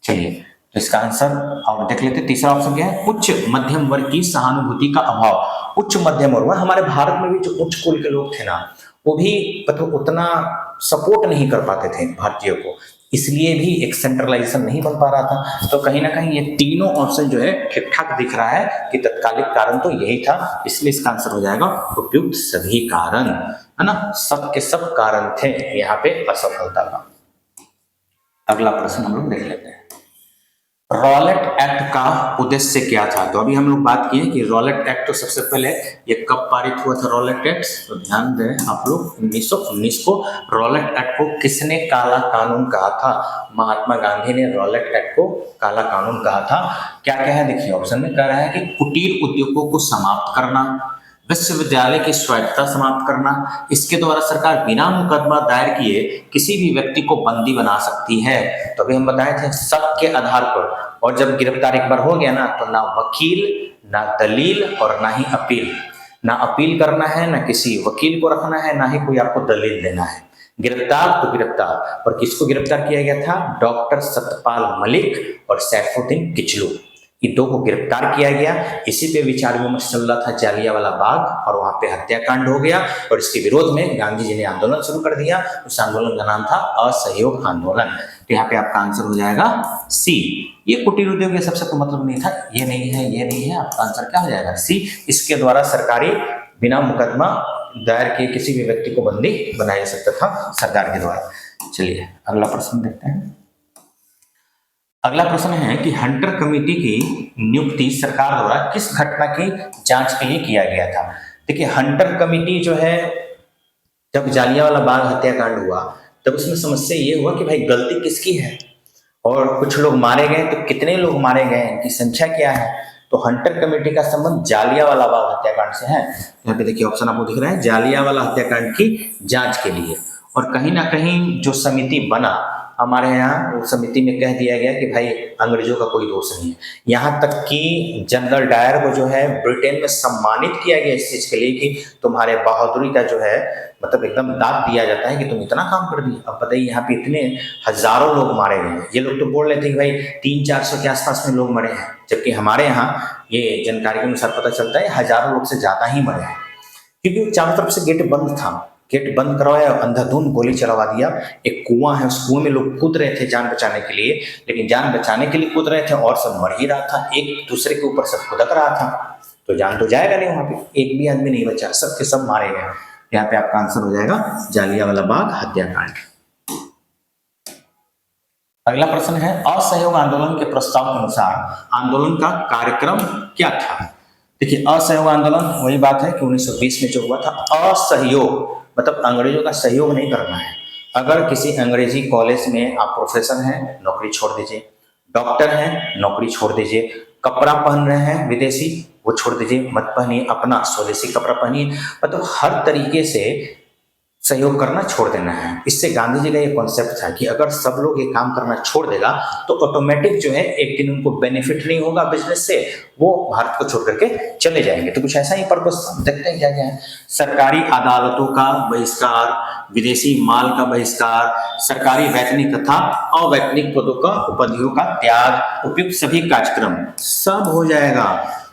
चलिए, तो इसका आंसर और देख लेते। तीसरा ऑप्शन क्या है, उच्च मध्यम वर्ग की सहानुभूति का अभाव। उच्च मध्यम वर्ग, हमारे भारत में भी जो उच्च कुल के लोग थे ना, वो भी मतलब उतना सपोर्ट नहीं कर पाते थे भारतीयों को, इसलिए भी एक सेंट्रलाइजेशन नहीं बन पा रहा था। तो कहीं ना कहीं ये तीनों ऑप्शन जो है ठीक ठाक दिख रहा है कि तत्कालिक कारण तो यही था, इसलिए इसका आंसर हो जाएगा उपयुक्त सभी कारण, है ना, सब के सब कारण थे यहाँ पे असफलता का। अगला प्रश्न हम लोग देख लेते हैं, रॉलेट एक्ट का उद्देश्य क्या था। तो अभी हम लोग बात किए कि रॉलेट एक्ट तो सबसे पहले ये कब पारित हुआ था रॉलेट एक्ट, तो ध्यान दें आप लोग 1919 को। रॉलेट एक्ट को किसने काला कानून कहा था, महात्मा गांधी ने रॉलेट एक्ट को काला कानून कहा था। क्या क्या है देखिए, ऑप्शन में कह रहा है कि कुटीर उद्योगों को समाप्त करना, विश्वविद्यालय की स्वायत्तता समाप्त करना, इसके द्वारा सरकार बिना मुकदमा दायर किए किसी भी व्यक्ति को बंदी बना सकती है। तो अभी हम बताए थे शक के आधार पर, और जब गिरफ्तार एक बार हो गया ना तो ना वकील, ना दलील और ना ही अपील, ना अपील करना है, ना किसी वकील को रखना है, ना ही कोई आपको दलील देना है। गिरफ्तार तो गिरफ्तार। और किसको गिरफ्तार किया गया था, डॉक्टर सत्यपाल मलिक और सैफुद्दीन किचलू, ये दो को गिरफ्तार किया गया। इसी पे विचार विमर्श चल रहा था जालियांवाला बाग, और वहां पे हत्याकांड हो गया, और इसके विरोध में गांधी जी ने आंदोलन शुरू कर दिया। उस आंदोलन का नाम था असहयोग आंदोलन। तो यहाँ पे आपका आंसर हो जाएगा सी। ये कुटीर उद्योग ये सबसे तो मतलब नहीं था, ये नहीं है, ये नहीं है, आपका आंसर क्या हो जाएगा सी। इसके द्वारा सरकारी बिना मुकदमा दायर किए किसी भी व्यक्ति को बंदी बनाया जा सकता था सरकार के द्वारा। चलिए अगला प्रश्न देखते हैं। अगला प्रश्न है कि हंटर कमेटी की नियुक्ति सरकार द्वारा किस घटना की जांच के लिए किया गया था। देखिए, हंटर कमेटी जो है, जब जालियांवाला बाग हत्याकांड हुआ तब उसमें समस्या ये हुआ कि भाई गलती किसकी है, और कुछ लोग मारे गए तो कितने लोग मारे गए, इनकी संख्या क्या है। तो हंटर कमेटी का संबंध जालियांवाला बाग हत्याकांड से है। यहाँ पे देखिए ऑप्शन आपको दिख रहा है, जालियांवाला हत्याकांड की जांच के लिए। और कहीं ना कहीं जो समिति बना हमारे यहाँ, वो समिति में कह दिया गया कि भाई अंग्रेजों का कोई दोष नहीं है। यहाँ तक कि जनरल डायर को जो है ब्रिटेन में सम्मानित किया गया इस चीज के लिए कि तुम्हारे बहादुरी का जो है मतलब एकदम दाद दिया जाता है कि तुम इतना काम कर दिए। अब बताइए यहाँ पे इतने हजारों लोग मारे गए हैं, ये लोग तो बोल रहे थे कि भाई 300-400 के आसपास में लोग मरे हैं, जबकि हमारे यहाँ ये जानकारी के अनुसार पता चलता है हजारों लोग से ज्यादा ही मरे हैं, क्योंकि चारों तरफ से गेट बंद था। गेट बंद करवाया, अंधाधुंध गोली चलवा दिया। एक कुआं है, उस कुएं में लोग कूद रहे थे जान बचाने के लिए, लेकिन जान बचाने के लिए कूद रहे थे और सब मर ही रहा था, एक दूसरे के ऊपर सब खुदक रहा था, तो जान तो जाएगा नहीं, वहां पे एक भी आदमी नहीं बचा, सब के सब मारे गए। यहाँ पे आपका आंसर हो जाएगा जालियांवाला बाग हत्याकांड। अगला प्रश्न है, असहयोग आंदोलन के प्रस्ताव के अनुसार आंदोलन का कार्यक्रम क्या था। देखिए असहयोग आंदोलन वही बात है कि 1920 में जो हुआ था। असहयोग मतलब अंग्रेजों का सहयोग नहीं करना है। अगर किसी अंग्रेजी कॉलेज में आप प्रोफेसर हैं, नौकरी छोड़ दीजिए, डॉक्टर हैं, नौकरी छोड़ दीजिए, कपड़ा पहन रहे हैं विदेशी, वो छोड़ दीजिए, मत पहनिए, अपना स्वदेशी कपड़ा पहनिए। मतलब हर तरीके से सहयोग करना छोड़ देना है। इससे गांधी जी का ये कॉन्सेप्ट था कि अगर सब लोग ये काम करना छोड़ देगा तो ऑटोमेटिक जो है एक दिन उनको बेनिफिट नहीं होगा बिजनेस से, वो भारत को छोड़ करके चले जाएंगे। तो कुछ ऐसा ही पर्पस देखते हैं क्या क्या है। सरकारी अदालतों का बहिष्कार, विदेशी माल का बहिष्कार, सरकारी वैतनिक तथा अवैतनिक पदों का उपाधियों का त्याग, उपयुक्त सभी कार्यक्रम सब हो जाएगा।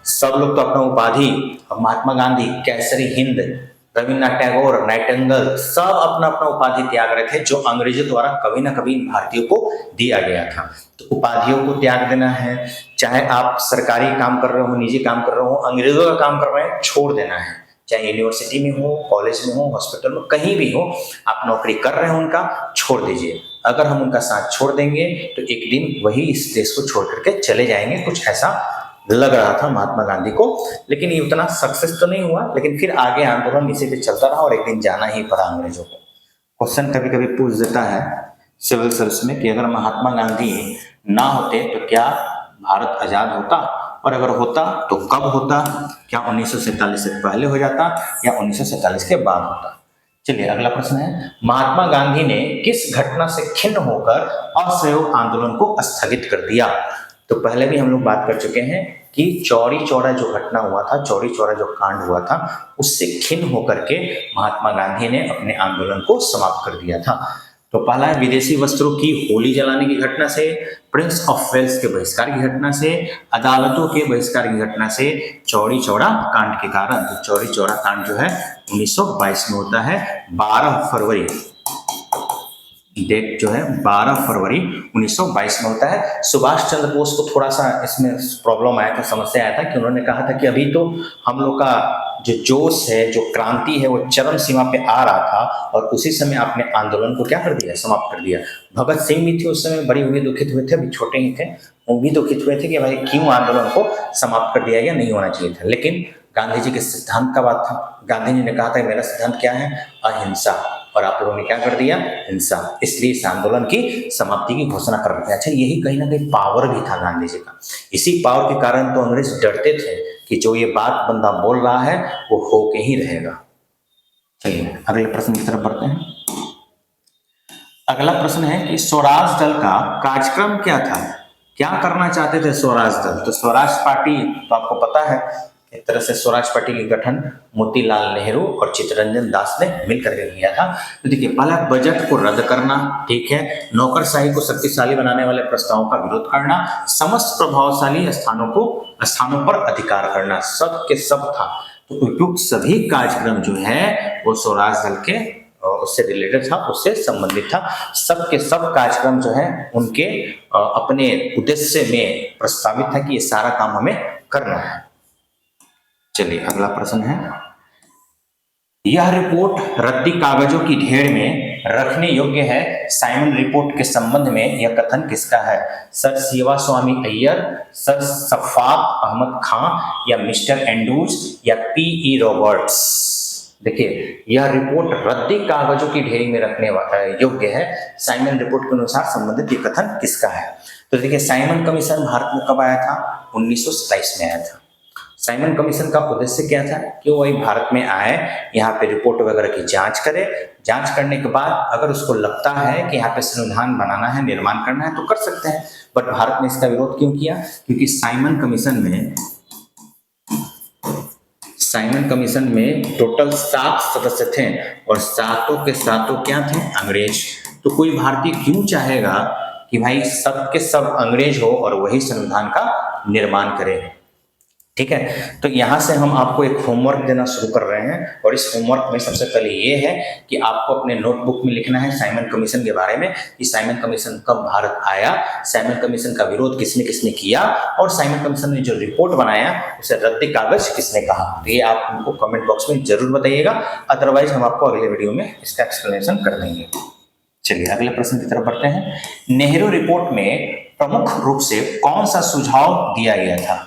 सब लोग तो अपना उपाधि, महात्मा गांधी, केसरी हिंद, रविन्द्रनाथ टैगोर, नाइटिंगेल, सब अपना अपना उपाधि त्याग रहे थे जो अंग्रेजों द्वारा कभी ना कभी भारतीयों को दिया गया था। तो उपाधियों को त्याग देना है, चाहे आप सरकारी काम कर रहे हो, निजी काम कर रहे हो, अंग्रेजों का काम कर रहे हैं, छोड़ देना है। चाहे यूनिवर्सिटी में हो, कॉलेज में हो, हॉस्पिटल में, कहीं भी हो, आप नौकरी कर रहे हो उनका, छोड़ दीजिए। अगर हम उनका साथ छोड़ देंगे तो एक दिन वही इस देश को छोड़ करके चले जाएंगे, कुछ ऐसा लग रहा था महात्मा गांधी को। लेकिन ये उतना सक्सेस तो नहीं हुआ, लेकिन फिर आगे आंदोलन इसी पे चलता रहा और एक दिन जाना ही पड़ा अंग्रेजों को। क्वेश्चन कभी कभी पूछ देता है सिविल सर्विस में कि अगर महात्मा गांधी ना होते तो क्या भारत आजाद होता, और अगर होता तो कब होता, क्या 1947 से पहले हो जाता या 1947 के बाद होता। चलिए अगला प्रश्न है, महात्मा गांधी ने किस घटना से खिन्न होकर असहयोग आंदोलन को स्थगित कर दिया। तो पहले भी हम लोग बात कर चुके हैं कि चौरी चौरा जो घटना हुआ था, चौरी चौरा जो कांड हुआ था, उससे खिन्न होकर के महात्मा गांधी ने अपने आंदोलन को समाप्त कर दिया था। तो पहला है विदेशी वस्त्रों की होली जलाने की घटना से, प्रिंस ऑफ वेल्स के बहिष्कार की घटना से, अदालतों के बहिष्कार की घटना से, चौरी चौरा कांड के कारण। तो चौरी चौरा कांड जो है 1922 में होता है, 12 फरवरी, डेट जो है 12 फरवरी 1922 में होता है। सुभाष चंद्र बोस को थोड़ा सा इसमें प्रॉब्लम आया था, समस्या आया था कि उन्होंने कहा था कि अभी तो हम लोग का जो जोश है, जो क्रांति है, वो चरम सीमा पे आ रहा था और उसी समय आपने आंदोलन को क्या कर दिया, समाप्त कर दिया। भगत सिंह भी थे उस समय, बड़ी हुए दुखित हुए थे, अभी छोटे ही थे, वो भी दुखित हुए थे कि भाई क्यों आंदोलन को समाप्त कर दिया गया, नहीं होना चाहिए था। लेकिन गांधी जी के सिद्धांत का बात था। गांधी जी ने कहा था मेरा सिद्धांत क्या है, अहिंसा, और आप लोगों ने क्या कर दिया, हिंसा। इसलिए इस आंदोलन की समाप्ति की घोषणा कर रहे थे। अच्छा, यही कहीं ना कहीं पावर भी था गांधी जी का। इसी पावर के कारण तो अंग्रेज डरते थे कि जो ये बात बंदा बोल रहा है वो हो के ही रहेगा। चलिए अगले प्रश्न की तरफ बढ़ते हैं। अगला प्रश्न है कि स्वराज दल का कार्यक्रम क्या था, क्या करना चाहते थे स्वराज दल। तो स्वराज पार्टी तो आपको पता है, एक तरह से स्वराज पार्टी के गठन मोतीलाल नेहरू और चित्तरंजन दास ने मिलकर के किया था। तो देखिए, पहला बजट को रद्द करना, ठीक है, नौकरशाही को शक्तिशाली बनाने वाले प्रस्तावों का विरोध करना, समस्त प्रभावशाली स्थानों पर अधिकार करना, सब के सब था। तो उपयुक्त सभी कार्यक्रम जो है वो स्वराज दल के उससे रिलेटेड था, उससे संबंधित था। सब के सब कार्यक्रम जो है उनके अपने उद्देश्य में प्रस्तावित था कि ये सारा काम हमें करना है। चलिए अगला प्रश्न है, यह रिपोर्ट रद्दी कागजों की ढेर में रखने योग्य है। साइमन रिपोर्ट के संबंध में यह कथन किसका है, सर शिवा स्वामी अय्यर, सर शफाक अहमद खां, या मिस्टर एंड्रूज, या पी.ई. रॉबर्ट्स। देखिए यह रिपोर्ट रद्दी कागजों की ढेरी में रखने योग्य है। साइमन रिपोर्ट के अनुसार संबंधित ये कथन किसका है? तो देखिए साइमन कमीशन भारत में कब आया था? 1927 में आया था। साइमन कमीशन का उद्देश्य क्या था कि वही भारत में आए, यहाँ पे रिपोर्ट वगैरह की जांच करे, जांच करने के बाद अगर उसको लगता है कि यहाँ पे संविधान बनाना है, निर्माण करना है तो कर सकते हैं। बट भारत ने इसका विरोध क्यों किया? क्योंकि साइमन कमीशन में टोटल 7 सदस्य थे और सातों के सातों क्या थे? अंग्रेज। तो कोई भारतीय क्यों चाहेगा कि भाई सब के सब अंग्रेज हो और वही संविधान का निर्माण करे? ठीक है, तो यहां से हम आपको एक होमवर्क देना शुरू कर रहे हैं और इस होमवर्क में सबसे पहले ये है कि आपको अपने नोटबुक में लिखना है साइमन कमीशन के बारे में कि साइमन कमीशन कब भारत आया, साइमन कमीशन का विरोध किसने किसने किया और साइमन कमीशन ने जो रिपोर्ट बनाया उसे रद्दी कागज किसने कहा। तो ये आप हमको कमेंट बॉक्स में जरूर बताइएगा, अदरवाइज हम आपको अगले वीडियो में इसका एक्सप्लेनेशन कर देंगे। चलिए अगले प्रश्न की तरफ बढ़ते हैं। नेहरू रिपोर्ट में प्रमुख रूप से कौन सा सुझाव दिया गया था?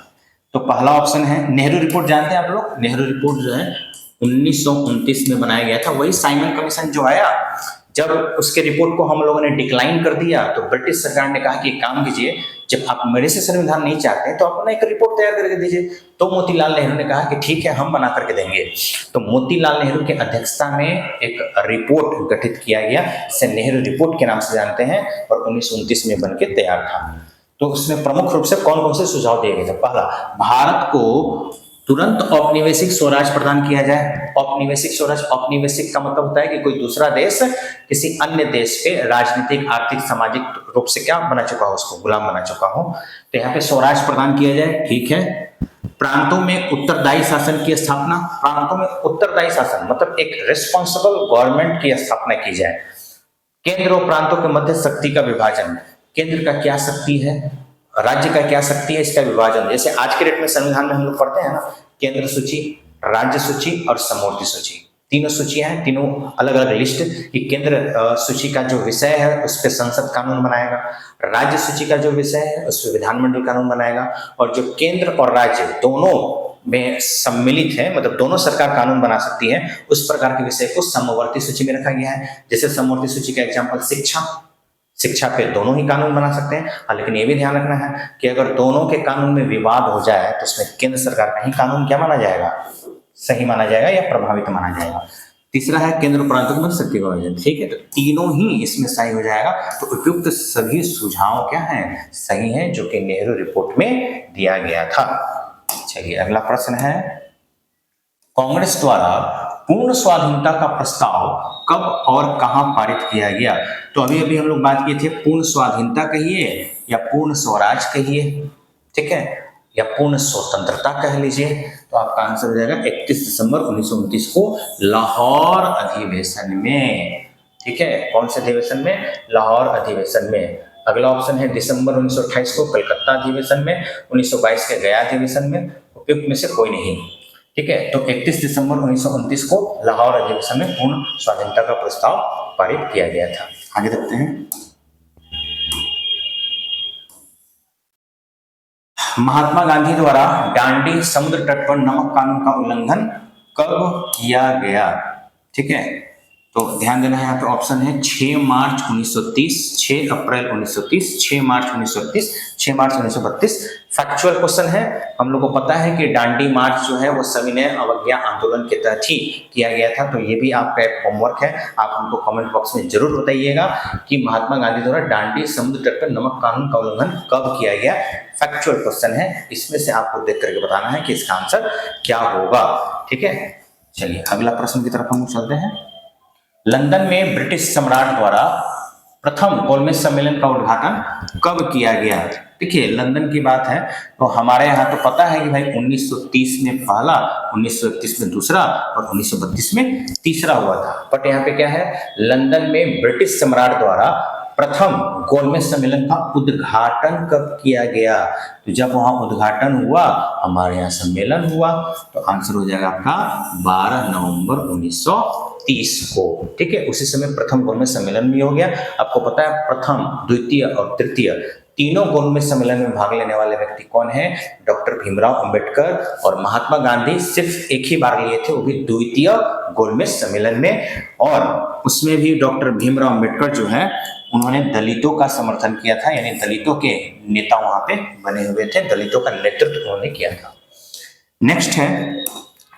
तो पहला ऑप्शन है, नेहरू रिपोर्ट जानते हैं आप लोग, नेहरू रिपोर्ट जो है 1929 में बनाया गया था। वही साइमन कमीशन जो आया, जब उसके रिपोर्ट को हम लोगों ने डिक्लाइन कर दिया तो ब्रिटिश सरकार ने कहा कि काम कीजिए, जब आप मेरे से संविधान नहीं चाहते हैं तो अपना एक रिपोर्ट तैयार करके दीजिए। तो मोतीलाल नेहरू ने कहा कि ठीक है हम बना करके देंगे। तो मोतीलाल नेहरू की अध्यक्षता में एक रिपोर्ट गठित किया गया, इसे नेहरू रिपोर्ट के नाम से जानते हैं और 1929 में बन के तैयार था। तो उसमें प्रमुख रूप से कौन कौन से सुझाव दिए गए थे? पहला, भारत को तुरंत औपनिवेशिक स्वराज प्रदान किया जाए। औपनिवेशिक स्वराज, औपनिवेशिक का मतलब होता है कि कोई दूसरा देश किसी अन्य देश के राजनीतिक, आर्थिक, सामाजिक रूप से क्या बना चुका हो, उसको गुलाम बना चुका हो। तो यहाँ पे स्वराज प्रदान किया जाए, ठीक है। प्रांतों में उत्तरदायी शासन की स्थापना, प्रांतों में उत्तरदायी शासन मतलब एक रिस्पॉन्सिबल गवर्नमेंट की स्थापना की जाए। केंद्र और प्रांतों के मध्य शक्ति का विभाजन, केंद्र का क्या शक्ति है, राज्य का क्या शक्ति है, इसका विभाजन। जैसे आज के डेट में संविधान में हम लोग पढ़ते हैं ना, केंद्र सूची, राज्य सूची और समवर्ती सूची, तीनों सूचियां हैं, तीनों अलग अलग लिस्ट कि केंद्र सूची का जो विषय है उस पर संसद कानून बनाएगा, राज्य सूची का जो विषय है उस पर विधानमंडल कानून बनाएगा, और जो केंद्र और राज्य दोनों में सम्मिलित है, मतलब दोनों सरकार कानून बना सकती है, उस प्रकार के विषय को समवर्ती सूची में रखा गया है। जैसे समवर्ती सूची का एग्जाम्पल शिक्षा पे दोनों ही कानून बना सकते हैं। लेकिन ये भी ध्यान रखना है कि अगर दोनों के कानून में विवाद हो जाए तो उसमें केंद्र सरकार का ही कानून क्या माना जाएगा? सही माना जाएगा या प्रभावित माना जाएगा। तीसरा है केंद्र प्रांतों में शक्ति का विभाजन, ठीक है। तो तीनों ही इसमें सही हो जाएगा। तो उपयुक्त सभी सुझाव क्या है? सही है, जो कि नेहरू रिपोर्ट में दिया गया था। चलिए अगला प्रश्न है, कांग्रेस द्वारा पूर्ण स्वाधीनता का प्रस्ताव कब और कहां पारित किया गया? तो अभी अभी हम लोग बात किए थे, पूर्ण स्वाधीनता कहिए या पूर्ण स्वराज कहिए, ठीक है, या पूर्ण स्वतंत्रता कह लीजिए। तो आपका आंसर हो जाएगा 31 दिसंबर 1929 को लाहौर अधिवेशन में, ठीक है। कौन से अधिवेशन में? लाहौर अधिवेशन में। अगला ऑप्शन है दिसंबर 1928 को कलकत्ता अधिवेशन में, 1922 के गया अधिवेशन में, उपयुक्त में से कोई नहीं, ठीक है। तो 31 दिसंबर 1929 को लाहौर अधिवेशन में पूर्ण स्वाधीनता का प्रस्ताव पारित किया गया था। आगे देखते हैं, महात्मा गांधी द्वारा डांडी समुद्र तट पर नमक कानून का उल्लंघन कब किया गया? ठीक है, तो ध्यान देना है, यहाँ पे ऑप्शन है 6 मार्च 1930, 6 अप्रैल 1930, 6 मार्च 1930, 6 मार्च 1932। फैक्चुअल क्वेश्चन है। हम लोग को पता है कि डांडी मार्च जो है वो सविनय अवज्ञा आंदोलन के तहत ही किया गया था। तो ये भी आपका एक होमवर्क है, आप हमको कमेंट बॉक्स में जरूर बताइएगा कि महात्मा गांधी द्वारा डांडी समुद्र तट पर नमक कानून का उल्लंघन कब किया गया। फैक्चुअल क्वेश्चन है, इसमें से आपको देख करके बताना है कि इसका आंसर क्या होगा, ठीक है। चलिए अगला प्रश्न की तरफ हम चलते हैं। लंदन में ब्रिटिश सम्राट द्वारा प्रथम गोलमेज सम्मेलन का उद्घाटन कब किया गया? देखिए लंदन की बात है तो हमारे यहाँ तो पता है कि भाई 1930 में पहला, 1931 में दूसरा और 1932 में तीसरा हुआ था। बट यहाँ पे क्या है, लंदन में ब्रिटिश सम्राट द्वारा प्रथम गोलमेज सम्मेलन का उद्घाटन कब किया गया? तो जब वहां उद्घाटन हुआ, हमारे यहाँ सम्मेलन हुआ, तो आंसर हो जाएगा आपका 12 नवंबर 1930 को, ठीक है। उसी समय प्रथम गोलमेज सम्मेलन भी हो गया। आपको पता है प्रथम, द्वितीय और तृतीय तीनों गोलमेज सम्मेलन में भाग लेने वाले व्यक्ति कौन है? डॉक्टर भीमराव अंबेडकर और महात्मा गांधी सिर्फ एक ही बार लिए थे, वो भी द्वितीय गोलमेज सम्मेलन में। और उसमें भी डॉक्टर भीमराव अंबेडकर जो है उन्होंने दलितों का समर्थन किया था, यानी दलितों के नेता वहां पे बने हुए थे, दलितों का नेतृत्व उन्होंने किया था। नेक्स्ट है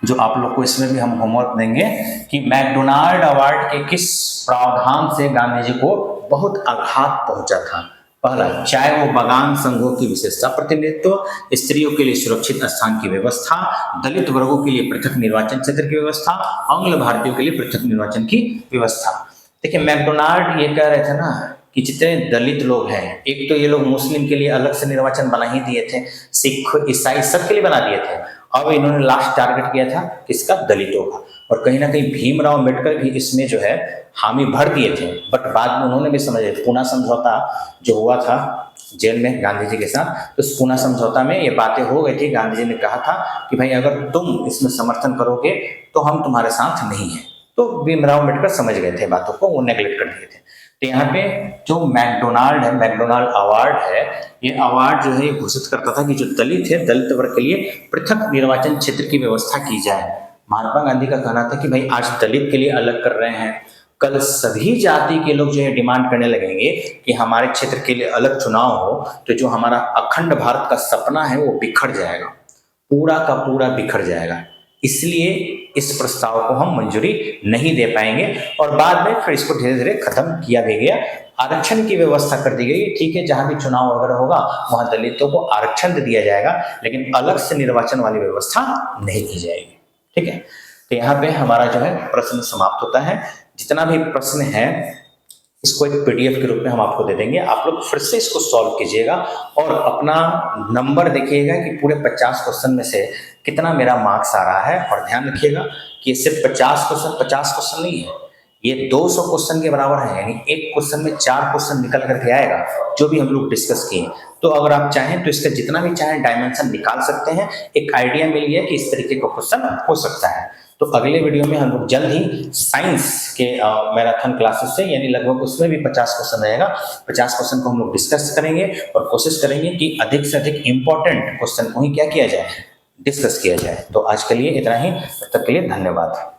जो आप लोग को इसमें भी हम होमवर्क देंगे कि मैकडोनाल्ड अवार्ड के किस प्रावधान से गांधी जी को बहुत आघात पहुंचा था? पहला, चाहे वो बागान संघों की विशेषता प्रतिनिधित्व, स्त्रियों के लिए सुरक्षित स्थान की व्यवस्था, दलित वर्गों के लिए पृथक निर्वाचन क्षेत्र की व्यवस्था, आंग्ल भारतीयों के लिए पृथक निर्वाचन की व्यवस्था। देखिए मैकडोनाल्ड ये कह रहे थे ना कि जितने दलित लोग हैं, एक तो ये लोग मुस्लिम के लिए अलग से निर्वाचन बना ही दिए थे, सिख ईसाई सबके लिए बना दिए थे, अब इन्होंने लास्ट टारगेट किया था किसका? दलितों का। और कहीं ना कहीं भीमराव अंबेडकर भी इसमें जो है हामी भर दिए थे, बट बाद में उन्होंने भी समझे, पूना समझौता जो हुआ था जेल में गांधी जी के साथ, तो उस पूना समझौता में ये बातें हो गई थी। गांधी जी ने कहा था कि भाई अगर तुम इसमें समर्थन करोगे तो हम तुम्हारे साथ नहीं है। तो भीमराव अंबेडकर समझ गए थे बातों को, वो नेग्लेक्ट कर दिए थे। तो यहाँ पे जो मैकडोनाल्ड है, मैकडोनाल्ड अवार्ड है, ये अवार्ड जो है ये घोषित करता था कि जो दलित है, दलित वर्ग के लिए पृथक निर्वाचन क्षेत्र की व्यवस्था की जाए। महात्मा गांधी का कहना था कि भाई आज दलित के लिए अलग कर रहे हैं, कल सभी जाति के लोग जो है डिमांड करने लगेंगे कि हमारे क्षेत्र के लिए अलग चुनाव हो, तो जो हमारा अखंड भारत का सपना है वो बिखर जाएगा, पूरा का पूरा बिखर जाएगा। इसलिए इस प्रस्ताव को हम मंजूरी नहीं दे पाएंगे। और बाद में फिर इसको धीरे धीरे खत्म किया भी गया, आरक्षण की व्यवस्था कर दी गई। ठीक है, जहां भी चुनाव वगैरह होगा वहां दलितों को आरक्षण दिया जाएगा, लेकिन अलग से निर्वाचन वाली व्यवस्था नहीं की जाएगी। ठीक है, तो यहाँ पे हमारा जो है प्रश्न समाप्त होता है। जितना भी प्रश्न है इसको एक पीडीएफ के रूप में हम आपको दे देंगे, आप लोग फिर से इसको सॉल्व कीजिएगा और अपना नंबर देखिएगा कि पूरे 50 क्वेश्चन में से कितना मेरा मार्क्स आ रहा है। और ध्यान रखिएगा कि ये सिर्फ 50 क्वेश्चन नहीं है, ये 200 क्वेश्चन के बराबर है, यानी एक क्वेश्चन में 4 क्वेश्चन निकल करके आएगा जो भी हम लोग डिस्कस किए। तो अगर आप चाहें तो इसका जितना भी चाहें डायमेंशन निकाल सकते हैं, एक आइडिया मिल गया कि इस तरीके का क्वेश्चन हो सकता है। तो अगले वीडियो में हम लोग जल्द ही साइंस के मैराथन क्लासेस से, यानी लगभग उसमें भी 50 क्वेश्चन रहेगा, 50 क्वेश्चन को हम लोग डिस्कस करेंगे और कोशिश करेंगे कि अधिक से अधिक इंपॉर्टेंट क्वेश्चन को ही क्या किया जाए, डिस्कस किया जाए। तो आज के लिए इतना ही, तब तक के लिए धन्यवाद।